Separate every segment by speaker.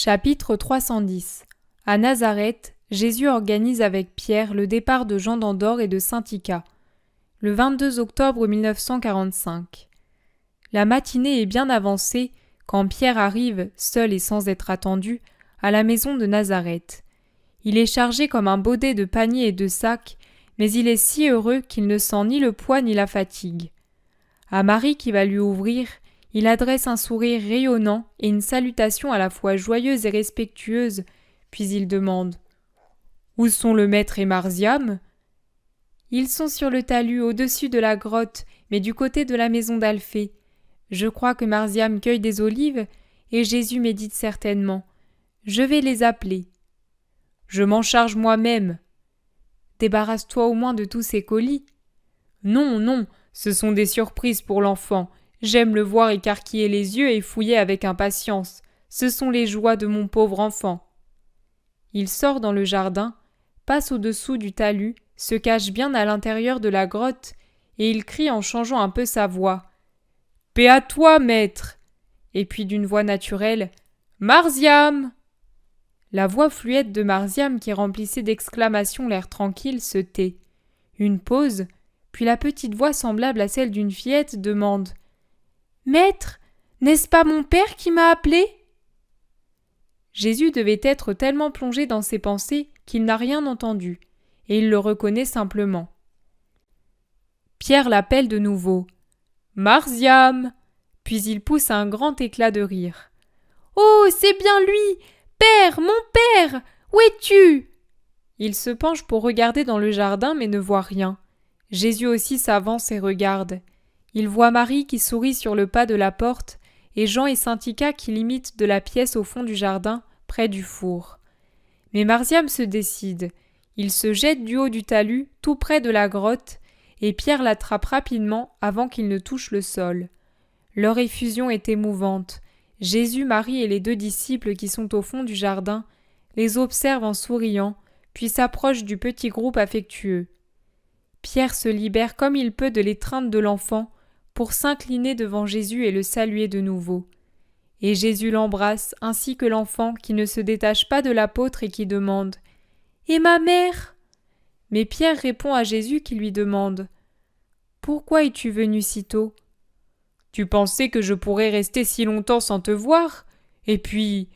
Speaker 1: Chapitre 310. À Nazareth, Jésus organise avec Pierre le départ de Jean d'Andorre et de Saint-Ica. Le 22 octobre 1945. La matinée est bien avancée quand Pierre arrive, seul et sans être attendu, à la maison de Nazareth. Il est chargé comme un baudet de paniers et de sacs, mais il est si heureux qu'il ne sent ni le poids ni la fatigue. À Marie qui va lui ouvrir, il adresse un sourire rayonnant et une salutation à la fois joyeuse et respectueuse, puis il demande « Où sont le maître et Marziam ?» Ils sont sur le talus au-dessus de la grotte, mais du côté de la maison d'Alphée. Je crois que Marziam cueille des olives, et Jésus médite certainement. Je vais les appeler. Je m'en charge moi-même. Débarrasse-toi au moins de tous ces colis. Non, non, ce sont des surprises pour l'enfant. J'aime le voir écarquiller les yeux et fouiller avec impatience. Ce sont les joies de mon pauvre enfant. Il sort dans le jardin, passe au-dessous du talus, se cache bien à l'intérieur de la grotte, et il crie en changeant un peu sa voix. « Paix à toi, maître !» Et puis d'une voix naturelle, « Marziam !» La voix fluette de Marziam qui remplissait d'exclamations l'air tranquille se tait. Une pause, puis la petite voix semblable à celle d'une fillette demande « Maître, n'est-ce pas mon père qui m'a appelé ?» Jésus devait être tellement plongé dans ses pensées qu'il n'a rien entendu, et il le reconnaît simplement. Pierre l'appelle de nouveau. « Marziam !» Puis il pousse un grand éclat de rire. « Oh, c'est bien lui ! Père, mon père ! Où es-tu » Il se penche pour regarder dans le jardin mais ne voit rien. Jésus aussi s'avance et regarde. Il voit Marie qui sourit sur le pas de la porte et Jean et Saint-Ica qui l'imitent de la pièce au fond du jardin, près du four. Mais Marziam se décide. Il se jette du haut du talus, tout près de la grotte, et Pierre l'attrape rapidement avant qu'il ne touche le sol. Leur effusion est émouvante. Jésus, Marie et les deux disciples qui sont au fond du jardin les observent en souriant, puis s'approchent du petit groupe affectueux. Pierre se libère comme il peut de l'étreinte de l'enfant pour s'incliner devant Jésus et le saluer de nouveau. Et Jésus l'embrasse ainsi que l'enfant qui ne se détache pas de l'apôtre et qui demande « Et ma mère ?» Mais Pierre répond à Jésus qui lui demande « Pourquoi es-tu venu si tôt ? Tu pensais que je pourrais rester si longtemps sans te voir ? Et puis…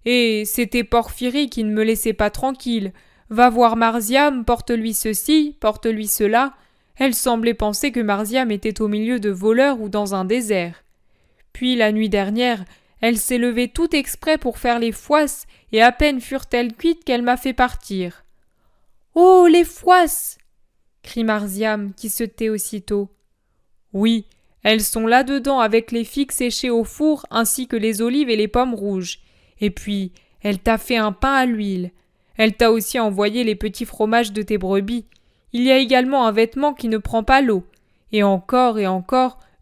Speaker 1: Et c'était Porphyrie qui ne me laissait pas tranquille. Va voir Marziam, porte-lui ceci, porte-lui cela. » Elle semblait penser que Marziam était au milieu de voleurs ou dans un désert. Puis la nuit dernière, elle s'est levée tout exprès pour faire les fouasses et à peine furent-elles cuites qu'elle m'a fait partir. « Oh, les fouasses !» crie Marziam qui se tait aussitôt. « Oui, elles sont là-dedans avec les figues séchées au four ainsi que les olives et les pommes rouges. Et puis, elle t'a fait un pain à l'huile. Elle t'a aussi envoyé les petits fromages de tes brebis. Il y a également un vêtement qui ne prend pas l'eau. Et encore,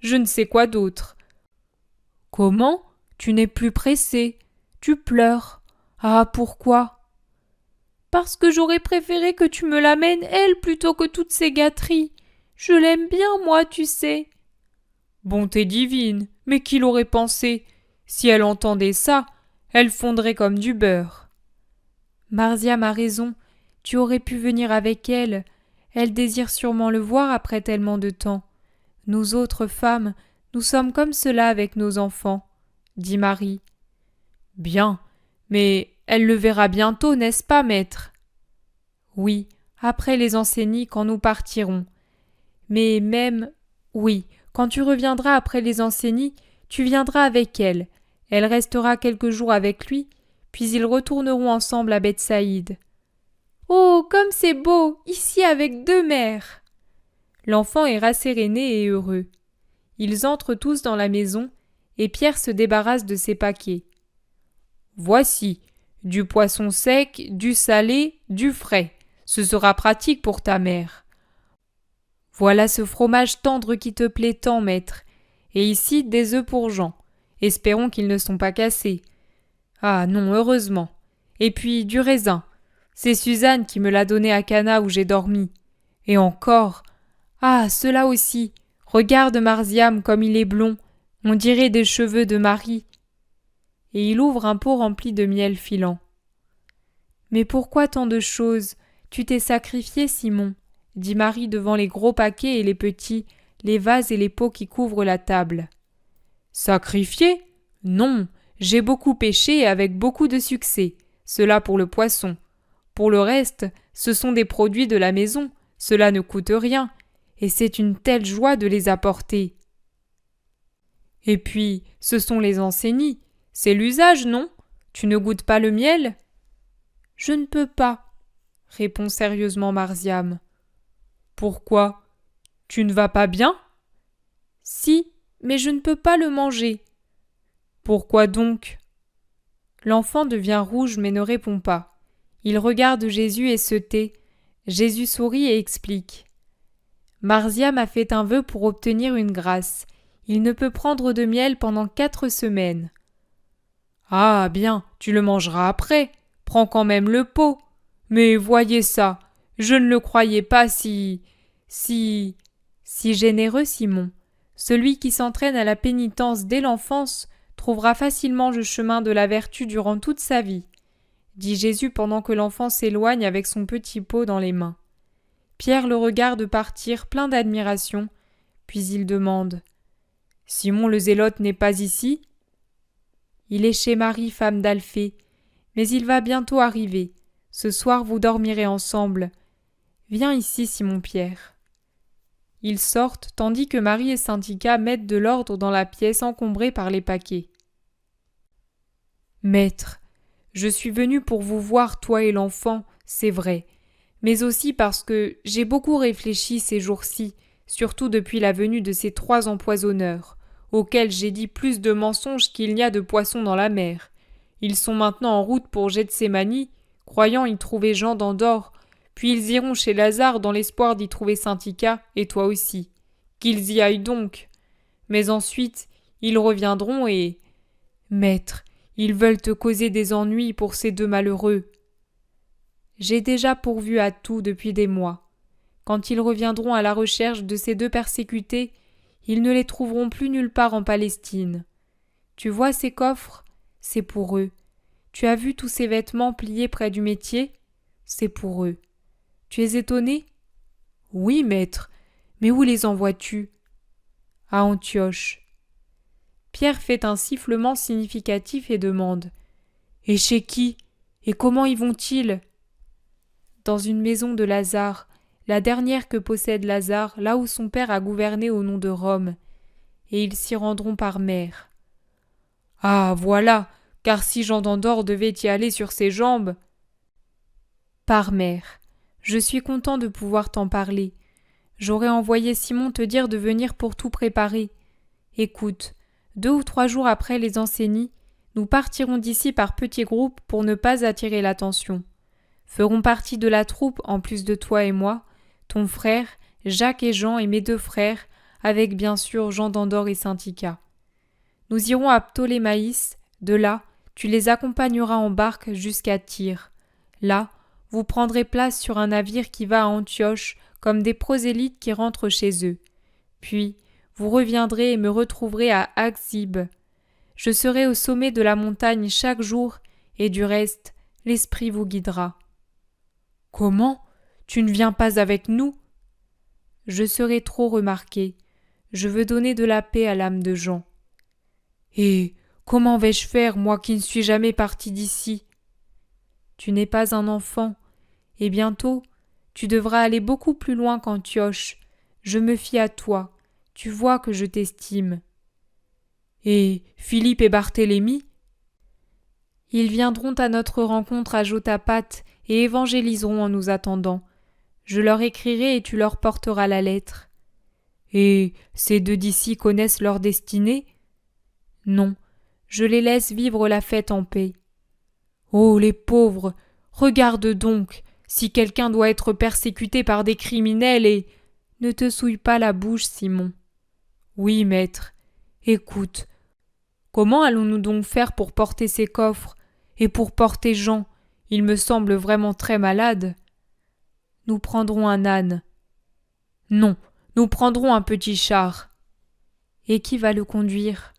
Speaker 1: je ne sais quoi d'autre. » « Comment ? Tu n'es plus pressé. Tu pleures. Ah, pourquoi ? » »« Parce que j'aurais préféré que tu me l'amènes, elle, plutôt que toutes ces gâteries. Je l'aime bien, moi, tu sais. » »« Bonté divine, mais qui l'aurait pensé ? Si elle entendait ça, elle fondrait comme du beurre. » »« Marziam a raison. Tu aurais pu venir avec elle. Elle désire sûrement le voir après tellement de temps. Nous autres femmes, nous sommes comme cela avec nos enfants, dit Marie. Bien, mais elle le verra bientôt, n'est-ce pas, maître ? Oui, après les enseignes quand nous partirons. Mais même, oui, quand tu reviendras après les enseignes, tu viendras avec elle. Elle restera quelques jours avec lui, puis ils retourneront ensemble à Bethsaïde. Oh, comme c'est beau, ici avec deux mères ! L'enfant est rasséréné et heureux. Ils entrent tous dans la maison, et Pierre se débarrasse de ses paquets. Voici, du poisson sec, du salé, du frais. Ce sera pratique pour ta mère. Voilà ce fromage tendre qui te plaît tant, maître. Et ici, des œufs pour Jean. Espérons qu'ils ne sont pas cassés. Ah non, heureusement. Et puis du raisin. C'est Suzanne qui me l'a donné à Cana où j'ai dormi. Et encore. Ah, cela aussi. Regarde Marziam comme il est blond. On dirait des cheveux de Marie. et il ouvre un pot rempli de miel filant. « Mais pourquoi tant de choses ? Tu t'es sacrifié, Simon, dit Marie devant les gros paquets et les petits, les vases et les pots qui couvrent la table. Sacrifié ? Non, j'ai beaucoup pêché et avec beaucoup de succès, cela pour le poisson. Pour le reste, ce sont des produits de la maison, cela ne coûte rien, et c'est une telle joie de les apporter. Et puis, ce sont les enseignis, c'est l'usage, non ? Tu ne goûtes pas le miel ? Je ne peux pas, répond sérieusement Marziam. Pourquoi ? Tu ne vas pas bien ? Si, mais je ne peux pas le manger. Pourquoi donc ? L'enfant devient rouge mais ne répond pas. Il regarde Jésus et se tait. Jésus sourit et explique. Marziam a fait un vœu pour obtenir une grâce. Il ne peut prendre de miel pendant 4 semaines. Ah bien, tu le mangeras après. Prends quand même le pot. Mais voyez ça, je ne le croyais pas si généreux, Simon. Celui qui s'entraîne à la pénitence dès l'enfance trouvera facilement le chemin de la vertu durant toute sa vie, dit Jésus pendant que l'enfant s'éloigne avec son petit pot dans les mains. Pierre le regarde partir plein d'admiration, puis il demande « Simon le Zélote n'est pas ici ?» Il est chez Marie, femme d'Alphée, mais il va bientôt arriver. Ce soir vous dormirez ensemble. Viens ici, Simon-Pierre. Ils sortent tandis que Marie et Syntycha mettent de l'ordre dans la pièce encombrée par les paquets. Maître, je suis venu pour vous voir, toi et l'enfant, c'est vrai, mais aussi parce que j'ai beaucoup réfléchi ces jours-ci, surtout depuis la venue de ces 3 empoisonneurs, auxquels j'ai dit plus de mensonges qu'il n'y a de poissons dans la mer. Ils sont maintenant en route pour Gethsémani, croyant y trouver Jean d'Andorre, puis ils iront chez Lazare dans l'espoir d'y trouver Syntycha, et toi aussi. Qu'ils y aillent donc. Mais ensuite, ils reviendront et... Maître, ils veulent te causer des ennuis pour ces 2 malheureux. J'ai déjà pourvu à tout depuis des mois. Quand ils reviendront à la recherche de ces 2 persécutés, ils ne les trouveront plus nulle part en Palestine. Tu vois ces coffres ? C'est pour eux. Tu as vu tous ces vêtements pliés près du métier ? C'est pour eux. Tu es étonné ? Oui, maître, mais où les envoies-tu ? À Antioche. Pierre fait un sifflement significatif et demande « Et chez qui ? Et comment y vont-ils » Dans une maison de Lazare, la dernière que possède Lazare, là où son père a gouverné au nom de Rome, et ils s'y rendront par mer. Ah, voilà, car si Jean d'Andorre devait y aller sur ses jambes... Par mer. Je suis content de pouvoir t'en parler. J'aurais envoyé Simon te dire de venir pour tout préparer. Écoute, 2 ou 3 jours après les enseignis, nous partirons d'ici par petits groupes pour ne pas attirer l'attention. Feront partie de la troupe, en plus de toi et moi, ton frère, Jacques et Jean et mes 2 frères, avec bien sûr Jean d'Andorre et Syntycha. Nous irons à Ptolémaïs, de là, tu les accompagneras en barque jusqu'à Tyr. Là, vous prendrez place sur un navire qui va à Antioche comme des prosélytes qui rentrent chez eux. Puis, vous reviendrez et me retrouverez à Aksib. Je serai au sommet de la montagne chaque jour et du reste, l'Esprit vous guidera. Comment ? Tu ne viens pas avec nous ? Je serai trop remarqué. Je veux donner de la paix à l'âme de Jean. Et comment vais-je faire, moi qui ne suis jamais parti d'ici ? Tu n'es pas un enfant, et bientôt, tu devras aller beaucoup plus loin qu'Antioche. Je me fie à toi, tu vois que je t'estime. Et Philippe et Barthélemy ? Ils viendront à notre rencontre à Jotaphat et évangéliseront en nous attendant. Je leur écrirai et tu leur porteras la lettre. Et ces 2 d'ici connaissent leur destinée ? Non, je les laisse vivre la fête en paix. Oh, les pauvres ! Regarde donc, si quelqu'un doit être persécuté par des criminels et... Ne te souille pas la bouche, Simon. Oui, maître. Écoute, comment allons-nous donc faire pour porter ces coffres et pour porter Jean ? Il me semble vraiment très malade. Nous prendrons un âne. Non, nous prendrons un petit char. Et qui va le conduire ?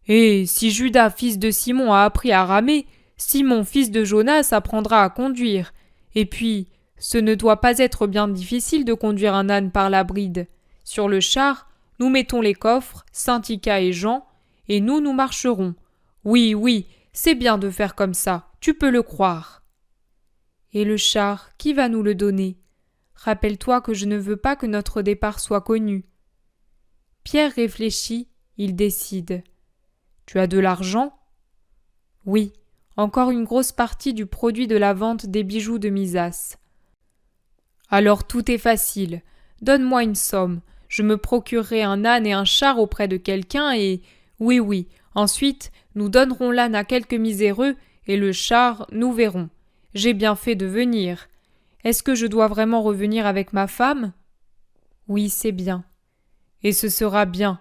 Speaker 1: Et si Judas, fils de Simon, a appris à ramer, Simon, fils de Jonas, apprendra à conduire. Et puis, ce ne doit pas être bien difficile de conduire un âne par la bride. Sur le char, nous mettons les coffres, Saint-Tica et Jean, et nous marcherons. Oui, oui, c'est bien de faire comme ça, tu peux le croire. Et le char, qui va nous le donner? Rappelle-toi que je ne veux pas que notre départ soit connu. Pierre réfléchit, il décide. Tu as de l'argent? Oui, encore une grosse partie du produit de la vente des bijoux de Misas. Alors tout est facile. Donne-moi une somme. Je me procurerai un âne et un char auprès de quelqu'un et... Oui, ensuite, nous donnerons l'âne à quelques miséreux et le char, nous verrons. J'ai bien fait de venir. Est-ce que je dois vraiment revenir avec ma femme? Oui, c'est bien. Et ce sera bien.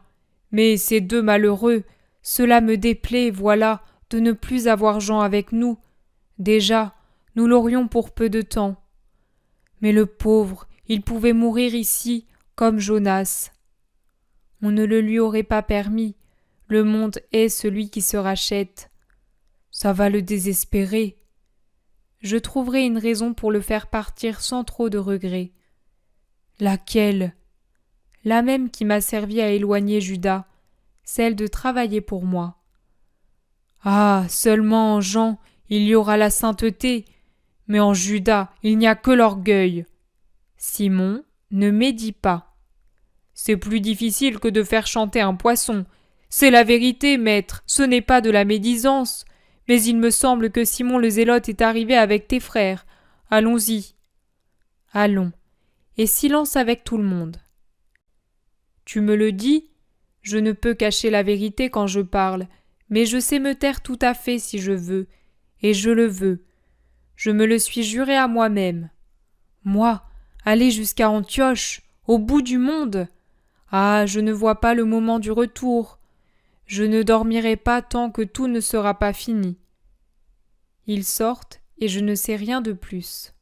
Speaker 1: Mais ces deux malheureux, cela me déplaît, voilà, de ne plus avoir Jean avec nous. Déjà, nous l'aurions pour peu de temps. Mais le pauvre, il pouvait mourir ici, comme Jonas. On ne le lui aurait pas permis. Le monde est celui qui se rachète. Ça va le désespérer. Je trouverai une raison pour le faire partir sans trop de regrets. Laquelle? La même qui m'a servi à éloigner Judas, celle de travailler pour moi. Ah, seulement en Jean, il y aura la sainteté, mais en Judas, il n'y a que l'orgueil. Simon, ne médis pas. C'est plus difficile que de faire chanter un poisson. C'est la vérité, maître, ce n'est pas de la médisance. Mais il me semble que Simon le Zélote est arrivé avec tes frères. Allons-y. Allons. Et silence avec tout le monde. Tu me le dis? Je ne peux cacher la vérité quand je parle, mais je sais me taire tout à fait si je veux, et je le veux. Je me le suis juré à moi-même. Moi, aller jusqu'à Antioche, au bout du monde. Ah, je ne vois pas le moment du retour. Je ne dormirai pas tant que tout ne sera pas fini. Ils sortent et je ne sais rien de plus.